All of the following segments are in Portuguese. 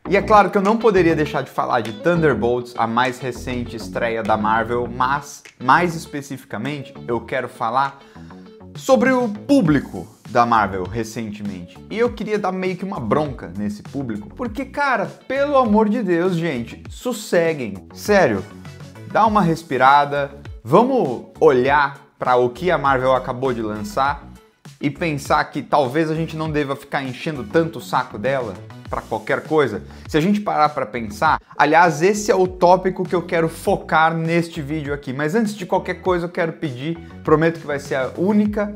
E é claro que eu não poderia deixar de falar de Thunderbolts, a mais recente estreia da Marvel, mas, mais especificamente, eu quero falar sobre o público da Marvel recentemente. E eu queria dar meio que uma bronca nesse público, porque, cara, pelo amor de Deus, gente, sosseguem. Sério, dá uma respirada, vamos olhar para o que a Marvel acabou de lançar e pensar que talvez a gente não deva ficar enchendo tanto o saco dela para qualquer coisa. Se a gente parar para pensar, aliás, esse é o tópico que eu quero focar neste vídeo aqui, mas antes de qualquer coisa eu quero pedir, prometo que vai ser a única,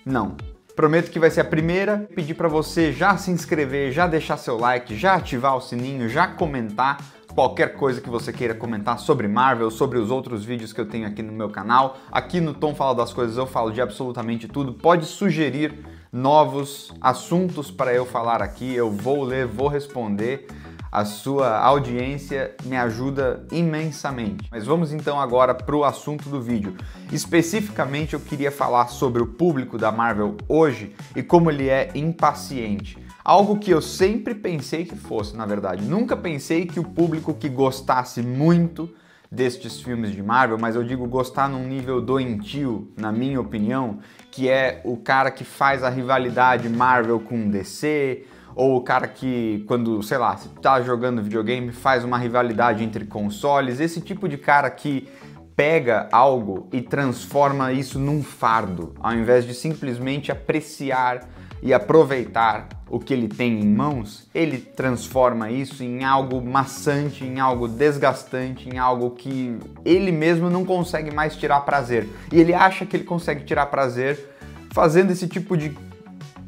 não, prometo que vai ser a primeira, pedir para você já se inscrever, já deixar seu like, já ativar o sininho, já comentar qualquer coisa que você queira comentar sobre Marvel, sobre os outros vídeos que eu tenho aqui no meu canal. Aqui no Tom Fala das Coisas eu falo de absolutamente tudo, pode sugerir novos assuntos para eu falar aqui, eu vou ler, vou responder. A sua audiência me ajuda imensamente. Mas vamos então agora para o assunto do vídeo. Especificamente eu queria falar sobre o público da Marvel hoje e como ele é impaciente. Algo que eu sempre pensei que fosse, na verdade. Nunca pensei que o público que gostasse muito destes filmes de Marvel, mas eu digo gostar num nível doentio, na minha opinião, que é o cara que faz a rivalidade Marvel com DC, ou o cara que, quando, sei lá, se tá jogando videogame, faz uma rivalidade entre consoles, esse tipo de cara que pega algo e transforma isso num fardo, ao invés de simplesmente apreciar e aproveitar o que ele tem em mãos, ele transforma isso em algo maçante, em algo desgastante, em algo que ele mesmo não consegue mais tirar prazer. E ele acha que ele consegue tirar prazer fazendo esse tipo de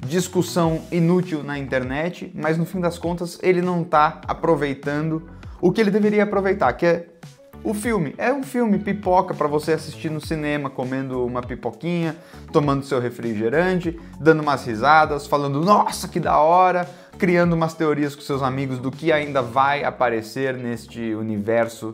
discussão inútil na internet, mas no fim das contas ele não está aproveitando o que ele deveria aproveitar, que é o filme. É um filme pipoca para você assistir no cinema, comendo uma pipoquinha, tomando seu refrigerante, dando umas risadas, falando nossa, que da hora, criando umas teorias com seus amigos do que ainda vai aparecer neste universo,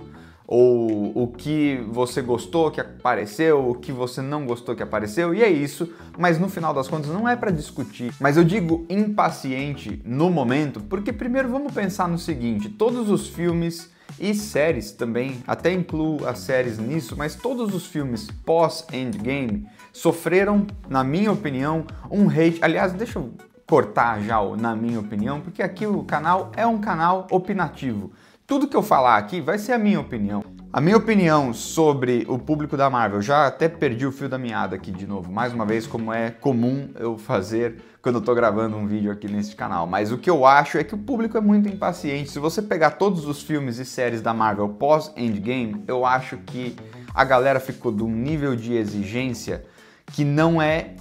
ou o que você gostou que apareceu, o que você não gostou que apareceu, e é isso, mas no final das contas não é para discutir. Mas eu digo impaciente no momento, porque primeiro vamos pensar no seguinte, todos os filmes e séries também, até incluo as séries nisso, mas todos os filmes pós-Endgame sofreram, na minha opinião, um hate. Aliás, deixa eu cortar já o na minha opinião, porque aqui o canal é um canal opinativo. Tudo que eu falar aqui vai ser a minha opinião. A minha opinião sobre o público da Marvel, já até perdi o fio da meada aqui de novo, mais uma vez, como é comum eu fazer quando eu tô gravando um vídeo aqui nesse canal. Mas o que eu acho é que o público é muito impaciente. Se você pegar todos os filmes e séries da Marvel pós-Endgame, eu acho que a galera ficou de um nível de exigência que não é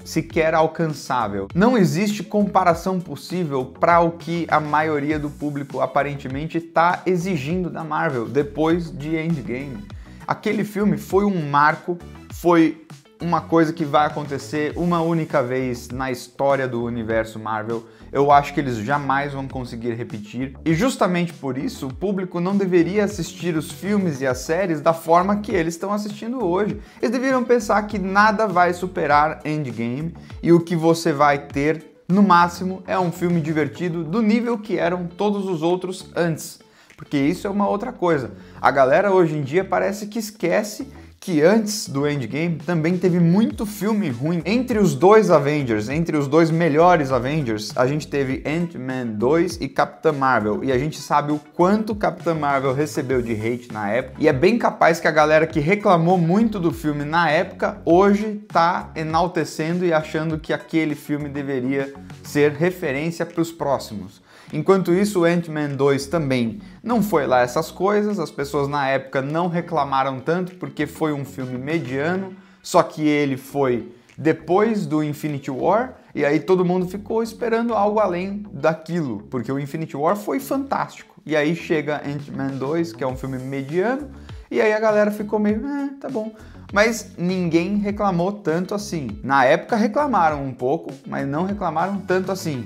sequer alcançável. Não existe comparação possível para o que a maioria do público aparentemente está exigindo da Marvel depois de Endgame. Aquele filme foi um marco, foi uma coisa que vai acontecer uma única vez na história do universo Marvel. Eu acho que eles jamais vão conseguir repetir. E justamente por isso, o público não deveria assistir os filmes e as séries da forma que eles estão assistindo hoje. Eles deveriam pensar que nada vai superar Endgame e o que você vai ter, no máximo, é um filme divertido do nível que eram todos os outros antes. Porque isso é uma outra coisa. A galera hoje em dia parece que esquece que antes do Endgame também teve muito filme ruim. Entre os dois Avengers, entre os dois melhores Avengers, a gente teve Ant-Man 2 e Capitã Marvel. E a gente sabe o quanto Capitã Marvel recebeu de hate na época. E é bem capaz que a galera que reclamou muito do filme na época, hoje tá enaltecendo e achando que aquele filme deveria ser referência para os próximos. Enquanto isso, o Ant-Man 2 também não foi lá essas coisas, as pessoas na época não reclamaram tanto porque foi um filme mediano, só que ele foi depois do Infinity War e aí todo mundo ficou esperando algo além daquilo, porque o Infinity War foi fantástico. E aí chega Ant-Man 2, que é um filme mediano, e aí a galera ficou meio, tá bom. Mas ninguém reclamou tanto assim. Na época reclamaram um pouco, mas não reclamaram tanto assim.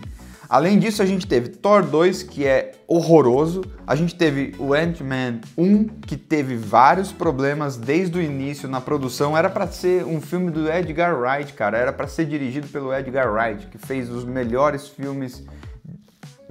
Além disso, a gente teve Thor 2, que é horroroso. A gente teve o Ant-Man 1, que teve vários problemas desde o início na produção. Era para ser um filme do Edgar Wright, cara. Era para ser dirigido pelo Edgar Wright, que fez os melhores filmes,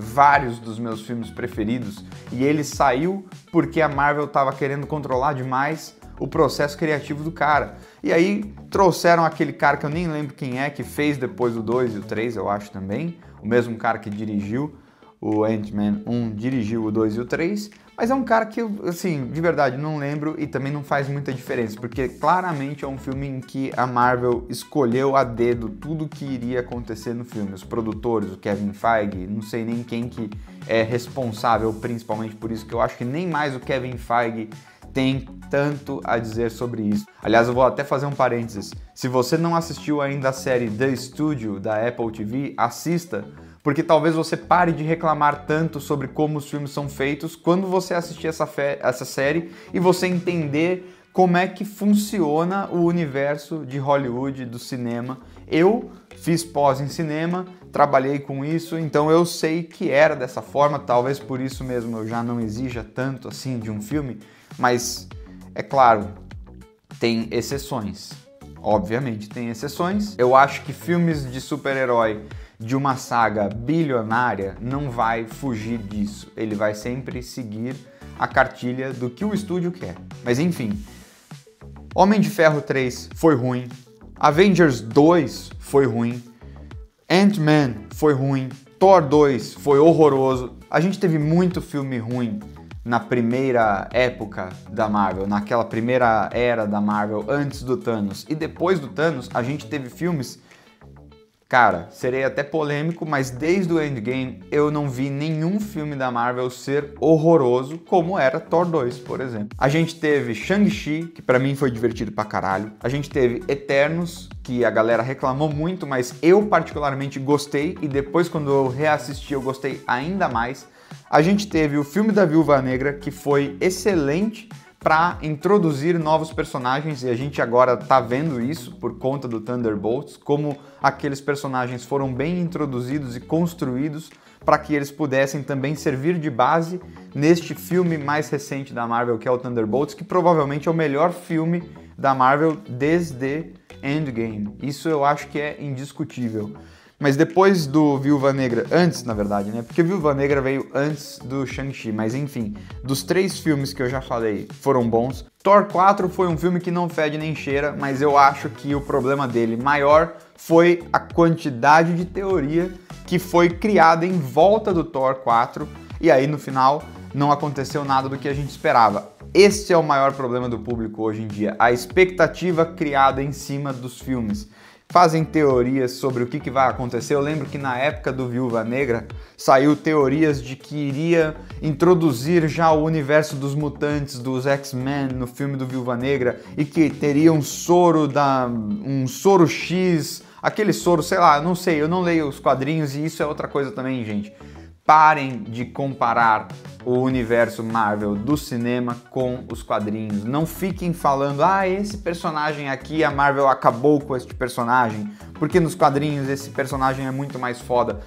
vários dos meus filmes preferidos e ele saiu porque a Marvel estava querendo controlar demais o processo criativo do cara. E aí trouxeram aquele cara que eu nem lembro quem é, que fez depois o 2 e o 3, eu acho também, o mesmo cara que dirigiu o Ant-Man 1, dirigiu o 2 e o 3, mas é um cara que eu, assim, de verdade não lembro e também não faz muita diferença, porque claramente é um filme em que a Marvel escolheu a dedo tudo que iria acontecer no filme. Os produtores, o Kevin Feige, não sei nem quem que é responsável principalmente por isso, que eu acho que nem mais o Kevin Feige tem tanto a dizer sobre isso. Aliás, eu vou até fazer um parênteses. Se você não assistiu ainda a série The Studio da Apple TV, assista, porque talvez você pare de reclamar tanto sobre como os filmes são feitos quando você assistir essa série e você entender como é que funciona o universo de Hollywood, do cinema. Eu fiz pós em cinema, trabalhei com isso, então eu sei que era dessa forma, talvez por isso mesmo eu já não exija tanto assim de um filme, mas é claro, tem exceções. Obviamente tem exceções. Eu acho que filmes de super-herói de uma saga bilionária não vai fugir disso. Ele vai sempre seguir a cartilha do que o estúdio quer. Mas enfim, Homem de Ferro 3 foi ruim, Avengers 2 foi ruim, Ant-Man foi ruim, Thor 2 foi horroroso. A gente teve muito filme ruim na primeira época da Marvel, naquela primeira era da Marvel, antes do Thanos. E depois do Thanos, a gente teve filmes... Cara, serei até polêmico, mas desde o Endgame eu não vi nenhum filme da Marvel ser horroroso como era Thor 2, por exemplo. A gente teve Shang-Chi, que pra mim foi divertido pra caralho. A gente teve Eternos, que a galera reclamou muito, mas eu particularmente gostei, e depois quando eu reassisti eu gostei ainda mais. A gente teve o filme da Viúva Negra, que foi excelente para introduzir novos personagens, e a gente agora tá vendo isso por conta do Thunderbolts, como aqueles personagens foram bem introduzidos e construídos para que eles pudessem também servir de base neste filme mais recente da Marvel, que é o Thunderbolts, que provavelmente é o melhor filme da Marvel desde Endgame. Isso eu acho que é indiscutível. Mas depois do Viúva Negra, antes na verdade, né? Porque Viúva Negra veio antes do Shang-Chi, mas enfim, dos 3 filmes que eu já falei foram bons. Thor 4 foi um filme que não fede nem cheira, mas eu acho que o problema dele maior foi a quantidade de teoria que foi criada em volta do Thor 4, e aí no final não aconteceu nada do que a gente esperava. Esse é o maior problema do público hoje em dia, a expectativa criada em cima dos filmes. Fazem teorias sobre o que vai acontecer. Eu lembro que na época do Viúva Negra saiu teorias de que iria introduzir já o universo dos mutantes, dos X-Men no filme do Viúva Negra, e que teria um soro X, aquele soro, sei lá, não sei, eu não leio os quadrinhos e isso é outra coisa também, gente. Parem de comparar o universo Marvel do cinema com os quadrinhos. Não fiquem falando, esse personagem aqui, a Marvel acabou com este personagem, porque nos quadrinhos esse personagem é muito mais foda.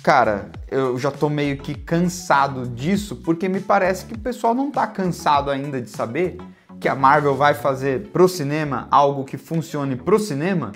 Cara, eu já tô meio que cansado disso, porque me parece que o pessoal não tá cansado ainda de saber que a Marvel vai fazer pro cinema algo que funcione pro cinema,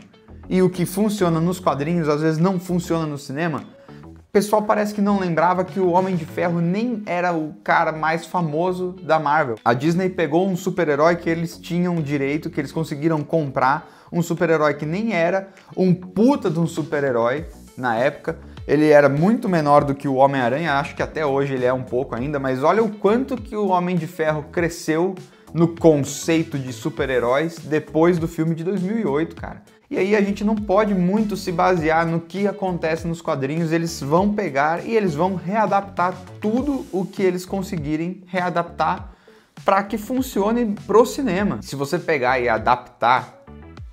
e o que funciona nos quadrinhos às vezes não funciona no cinema. O pessoal parece que não lembrava que o Homem de Ferro nem era o cara mais famoso da Marvel. A Disney pegou um super-herói que eles tinham direito, que eles conseguiram comprar, um super-herói que nem era um puta de um super-herói na época. Ele era muito menor do que o Homem-Aranha, acho que até hoje ele é um pouco ainda, mas olha o quanto que o Homem de Ferro cresceu no conceito de super-heróis depois do filme de 2008, cara. E aí a gente não pode muito se basear no que acontece nos quadrinhos, eles vão pegar e eles vão readaptar tudo o que eles conseguirem readaptar para que funcione pro cinema. Se você pegar e adaptar,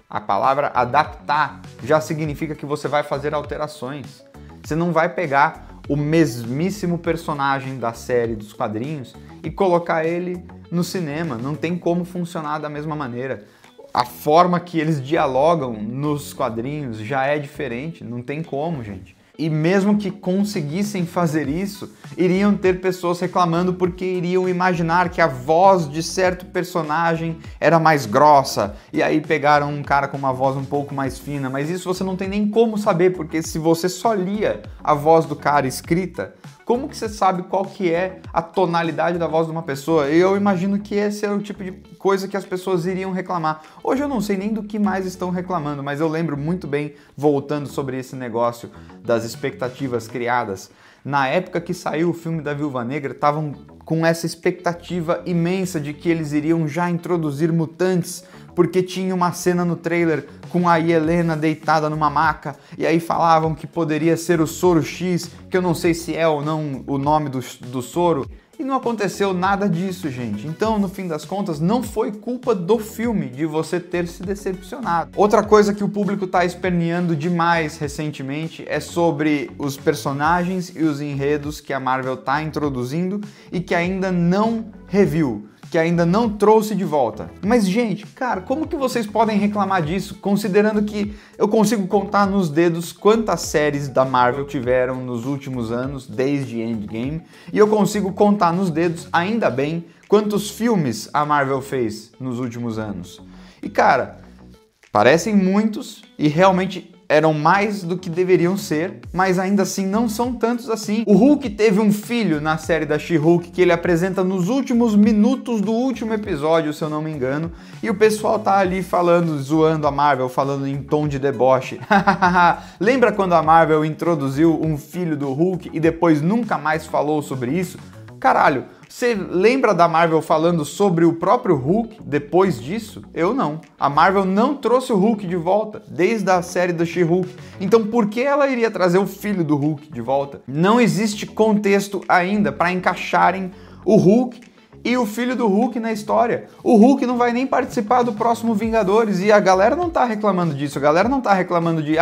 a palavra adaptar já significa que você vai fazer alterações. Você não vai pegar o mesmíssimo personagem da série dos quadrinhos e colocar ele no cinema, não tem como funcionar da mesma maneira. A forma que eles dialogam nos quadrinhos já é diferente, não tem como, gente. E mesmo que conseguissem fazer isso, iriam ter pessoas reclamando porque iriam imaginar que a voz de certo personagem era mais grossa, e aí pegaram um cara com uma voz um pouco mais fina, mas isso você não tem nem como saber, porque se você só lia a voz do cara escrita, Como que você sabe qual que é a tonalidade da voz de uma pessoa? E eu imagino que esse é o tipo de coisa que as pessoas iriam reclamar. Hoje eu não sei nem do que mais estão reclamando, mas eu lembro muito bem, voltando sobre esse negócio das expectativas criadas. Na época que saiu o filme da Viúva Negra, estavam com essa expectativa imensa de que eles iriam já introduzir mutantes, porque tinha uma cena no trailer com a Helena deitada numa maca, e aí falavam que poderia ser o Soro X, que eu não sei se é ou não o nome do soro. E não aconteceu nada disso, gente. Então, no fim das contas, não foi culpa do filme de você ter se decepcionado. Outra coisa que o público está esperneando demais recentemente é sobre os personagens e os enredos que a Marvel está introduzindo e que ainda não reviu, que ainda não trouxe de volta. Mas, gente, cara, como que vocês podem reclamar disso, considerando que eu consigo contar nos dedos quantas séries da Marvel tiveram nos últimos anos, desde Endgame, e eu consigo contar nos dedos, ainda bem, quantos filmes a Marvel fez nos últimos anos. E, cara, parecem muitos e realmente eram mais do que deveriam ser, mas ainda assim não são tantos assim. O Hulk teve um filho na série da She-Hulk que ele apresenta nos últimos minutos do último episódio, se eu não me engano, e o pessoal tá ali falando, zoando a Marvel, falando em tom de deboche. Lembra quando a Marvel introduziu um filho do Hulk e depois nunca mais falou sobre isso? Caralho, você lembra da Marvel falando sobre o próprio Hulk depois disso? Eu não. A Marvel não trouxe o Hulk de volta desde a série da She-Hulk. Então por que ela iria trazer o filho do Hulk de volta? Não existe contexto ainda para encaixarem o Hulk e o filho do Hulk na história. O Hulk não vai nem participar do próximo Vingadores e a galera não tá reclamando disso. A galera não tá reclamando de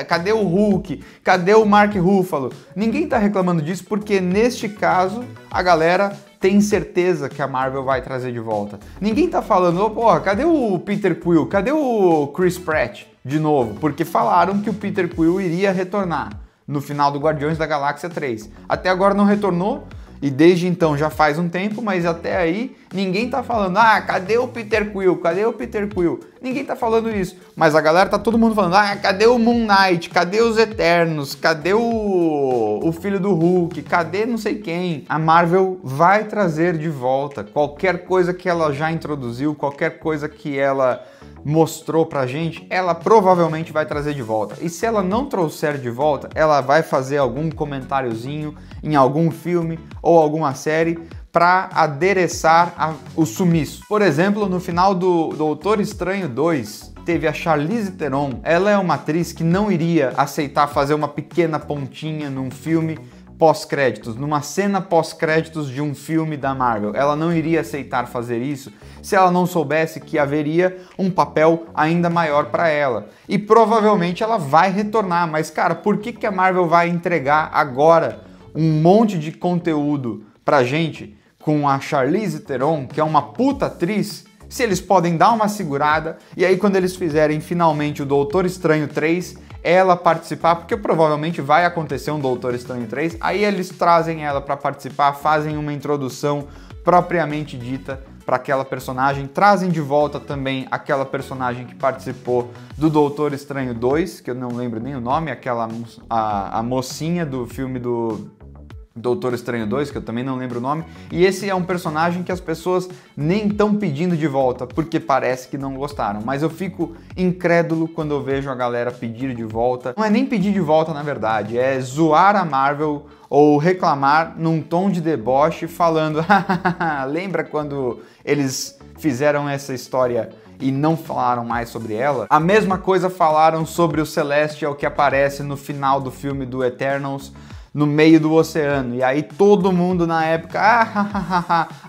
cadê o Hulk? Cadê o Mark Ruffalo? Ninguém tá reclamando disso porque neste caso a galera tem certeza que a Marvel vai trazer de volta. Ninguém tá falando, porra, cadê o Peter Quill? Cadê o Chris Pratt de novo? Porque falaram que o Peter Quill iria retornar no final do Guardiões da Galáxia 3. Até agora não retornou. E desde então já faz um tempo, mas até aí ninguém tá falando, cadê o Peter Quill? Cadê o Peter Quill? Ninguém tá falando isso. Mas a galera tá todo mundo falando, cadê o Moon Knight? Cadê os Eternos? Cadê o filho do Hulk? Cadê não sei quem? A Marvel vai trazer de volta qualquer coisa que ela já introduziu, qualquer coisa que ela mostrou pra gente, ela provavelmente vai trazer de volta. E se ela não trouxer de volta, ela vai fazer algum comentáriozinho em algum filme ou alguma série para adereçar o sumiço. Por exemplo, no final do Doutor Estranho 2, teve a Charlize Theron. Ela é uma atriz que não iria aceitar fazer uma pequena pontinha num filme pós-créditos, numa cena pós-créditos de um filme da Marvel. Ela não iria aceitar fazer isso se ela não soubesse que haveria um papel ainda maior para ela. E provavelmente ela vai retornar, mas cara, por que a Marvel vai entregar agora um monte de conteúdo pra gente com a Charlize Theron, que é uma puta atriz, se eles podem dar uma segurada e aí quando eles fizerem finalmente o Doutor Estranho 3, ela participar, porque provavelmente vai acontecer um Doutor Estranho 3, aí eles trazem ela para participar, fazem uma introdução propriamente dita para aquela personagem, trazem de volta também aquela personagem que participou do Doutor Estranho 2, que eu não lembro nem o nome, a mocinha do filme do Doutor Estranho 2, que eu também não lembro o nome, e esse é um personagem que as pessoas nem estão pedindo de volta, porque parece que não gostaram, mas eu fico incrédulo quando eu vejo a galera pedir de volta. Não é nem pedir de volta, na verdade, é zoar a Marvel ou reclamar num tom de deboche, falando, lembra quando eles fizeram essa história e não falaram mais sobre ela? A mesma coisa falaram sobre o Celestial que aparece no final do filme do Eternals, no meio do oceano, e aí todo mundo na época,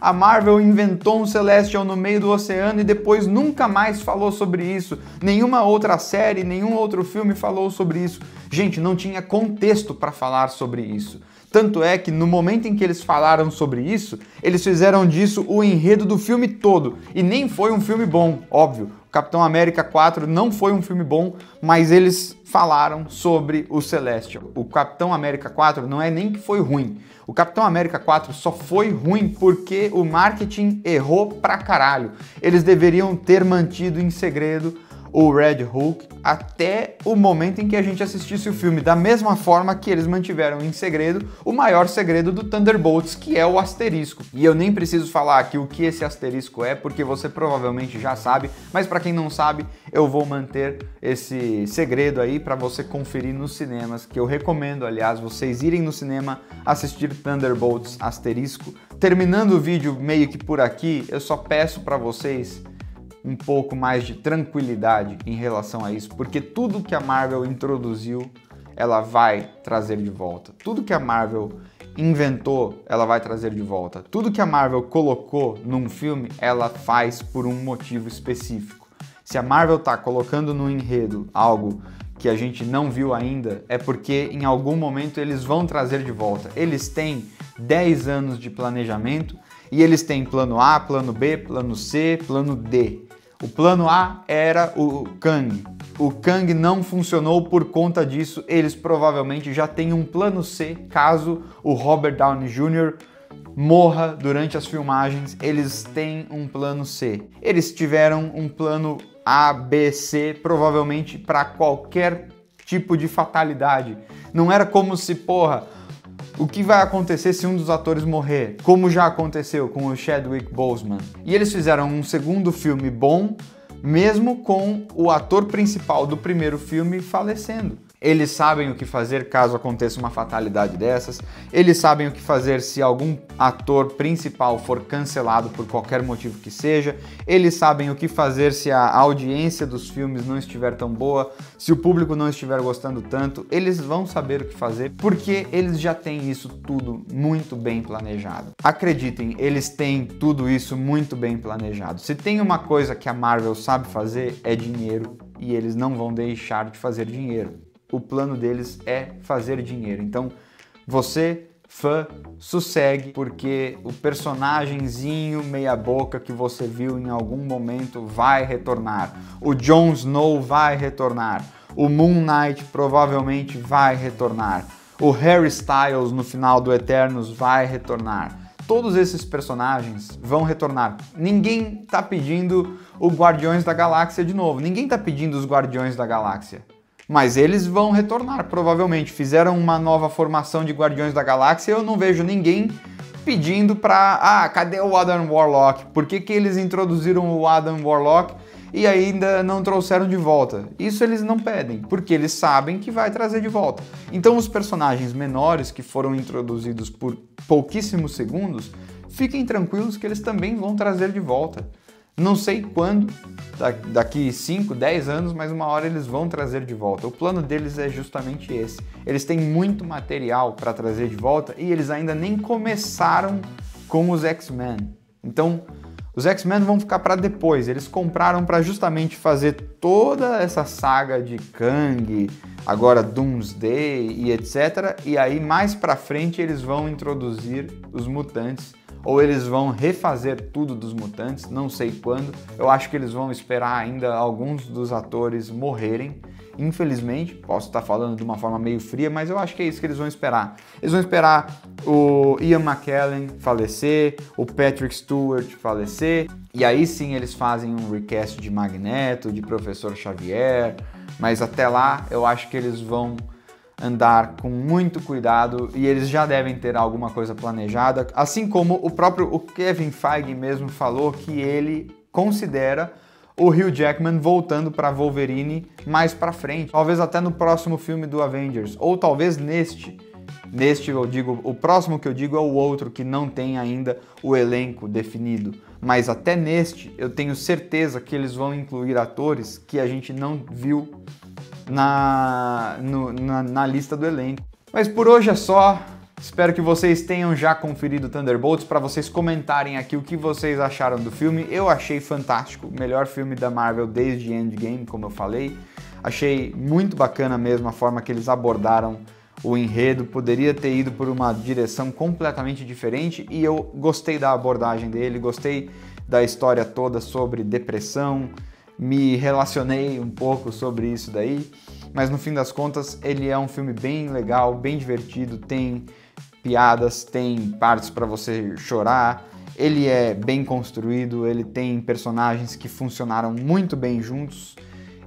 a Marvel inventou um Celestial no meio do oceano e depois nunca mais falou sobre isso, nenhuma outra série, nenhum outro filme falou sobre isso. Gente, não tinha contexto para falar sobre isso. Tanto é que no momento em que eles falaram sobre isso, eles fizeram disso o enredo do filme todo, e nem foi um filme bom, óbvio. Capitão América 4 não foi um filme bom, mas eles falaram sobre o Celestial. O Capitão América 4 não é nem que foi ruim. O Capitão América 4 só foi ruim porque o marketing errou pra caralho. Eles deveriam ter mantido em segredo o Red Hulk até o momento em que a gente assistisse o filme, da mesma forma que eles mantiveram em segredo o maior segredo do Thunderbolts, que é o asterisco. E eu nem preciso falar aqui o que esse asterisco é, porque você provavelmente já sabe, mas para quem não sabe, eu vou manter esse segredo aí para você conferir nos cinemas, que eu recomendo, aliás, vocês irem no cinema assistir Thunderbolts asterisco. Terminando o vídeo meio que por aqui, eu só peço para vocês um pouco mais de tranquilidade em relação a isso, porque tudo que a Marvel introduziu, ela vai trazer de volta. Tudo que a Marvel inventou, ela vai trazer de volta. Tudo que a Marvel colocou num filme, ela faz por um motivo específico. Se a Marvel tá colocando no enredo algo que a gente não viu ainda, é porque em algum momento eles vão trazer de volta. Eles têm 10 anos de planejamento e eles têm plano A, plano B, plano C, plano D. O plano A era o Kang. O Kang não funcionou por conta disso. Eles provavelmente já têm um plano C caso o Robert Downey Jr. morra durante as filmagens. Eles têm um plano C. Eles tiveram um plano A, B, C, provavelmente para qualquer tipo de fatalidade. Não era como se, o que vai acontecer se um dos atores morrer? Como já aconteceu com o Chadwick Boseman. E eles fizeram um segundo filme bom, mesmo com o ator principal do primeiro filme falecendo. Eles sabem o que fazer caso aconteça uma fatalidade dessas. Eles sabem o que fazer se algum ator principal for cancelado por qualquer motivo que seja. Eles sabem o que fazer se a audiência dos filmes não estiver tão boa, se o público não estiver gostando tanto. Eles vão saber o que fazer porque eles já têm isso tudo muito bem planejado. Acreditem, eles têm tudo isso muito bem planejado. Se tem uma coisa que a Marvel sabe fazer, é dinheiro, e eles não vão deixar de fazer dinheiro. O plano deles é fazer dinheiro. Então, você, fã, sossegue, porque o personagemzinho meia boca que você viu em algum momento vai retornar. O Jon Snow vai retornar. O Moon Knight provavelmente vai retornar. O Harry Styles no final do Eternos vai retornar. Todos esses personagens vão retornar. Ninguém tá pedindo o Guardiões da Galáxia de novo. Ninguém tá pedindo os Guardiões da Galáxia. Mas eles vão retornar, provavelmente. Fizeram uma nova formação de Guardiões da Galáxia e eu não vejo ninguém pedindo pra... cadê o Adam Warlock? Por que eles introduziram o Adam Warlock e ainda não trouxeram de volta? Isso eles não pedem, porque eles sabem que vai trazer de volta. Então os personagens menores que foram introduzidos por pouquíssimos segundos, fiquem tranquilos que eles também vão trazer de volta. Não sei quando, daqui 5, 10 anos, mas uma hora eles vão trazer de volta. O plano deles é justamente esse. Eles têm muito material para trazer de volta e eles ainda nem começaram com os X-Men. Então, os X-Men vão ficar para depois. Eles compraram para justamente fazer toda essa saga de Kang, agora Doomsday e etc. E aí, mais para frente, eles vão introduzir os mutantes, ou eles vão refazer tudo dos mutantes, não sei quando. Eu acho que eles vão esperar ainda alguns dos atores morrerem, infelizmente. Posso estar falando de uma forma meio fria, mas eu acho que é isso que eles vão esperar. Eles vão esperar o Ian McKellen falecer, o Patrick Stewart falecer, e aí sim eles fazem um recast de Magneto, de Professor Xavier, mas até lá eu acho que eles vão andar com muito cuidado e eles já devem ter alguma coisa planejada, assim como o Kevin Feige mesmo falou que ele considera o Hugh Jackman voltando para Wolverine mais para frente, talvez até no próximo filme do Avengers, ou talvez neste eu digo, o próximo que eu digo é o outro que não tem ainda o elenco definido, mas até neste eu tenho certeza que eles vão incluir atores que a gente não viu na lista do elenco. Mas por hoje é só. Espero que vocês tenham já conferido Thunderbolts para vocês comentarem aqui o que vocês acharam do filme. Eu achei fantástico, o melhor filme da Marvel desde Endgame, como eu falei. Achei muito bacana mesmo a forma que eles abordaram o enredo. Poderia ter ido por uma direção completamente diferente e eu gostei da abordagem dele, gostei da história toda sobre depressão, me relacionei um pouco sobre isso daí, mas no fim das contas ele é um filme bem legal, bem divertido, tem piadas, tem partes para você chorar, ele é bem construído, ele tem personagens que funcionaram muito bem juntos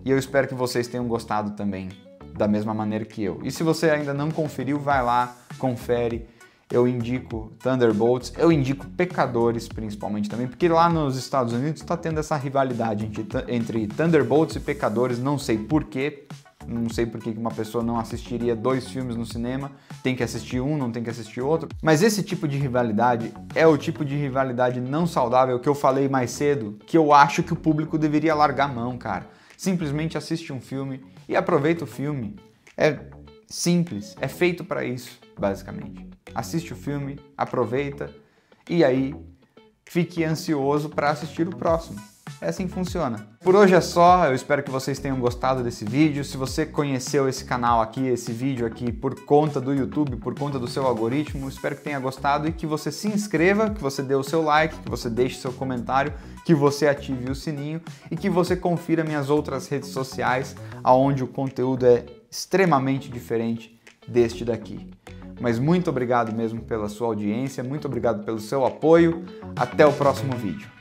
e eu espero que vocês tenham gostado também, da mesma maneira que eu. E se você ainda não conferiu, vai lá, confere. Eu indico Thunderbolts, eu indico Pecadores principalmente também, porque lá nos Estados Unidos está tendo essa rivalidade entre Thunderbolts e Pecadores, não sei porquê. Não sei por que uma pessoa não assistiria 2 filmes no cinema, tem que assistir um, não tem que assistir outro. Mas esse tipo de rivalidade é o tipo de rivalidade não saudável que eu falei mais cedo, que eu acho que o público deveria largar a mão, cara. Simplesmente assiste um filme e aproveita o filme. É simples, é feito para isso, basicamente. Assiste o filme, aproveita e aí fique ansioso para assistir o próximo. É assim que funciona. Por hoje é só, eu espero que vocês tenham gostado desse vídeo. Se você conheceu esse canal aqui, esse vídeo aqui por conta do YouTube, por conta do seu algoritmo, espero que tenha gostado e que você se inscreva, que você dê o seu like, que você deixe seu comentário, que você ative o sininho e que você confira minhas outras redes sociais, onde o conteúdo é extremamente diferente deste daqui. Mas muito obrigado mesmo pela sua audiência, muito obrigado pelo seu apoio. Até o próximo vídeo.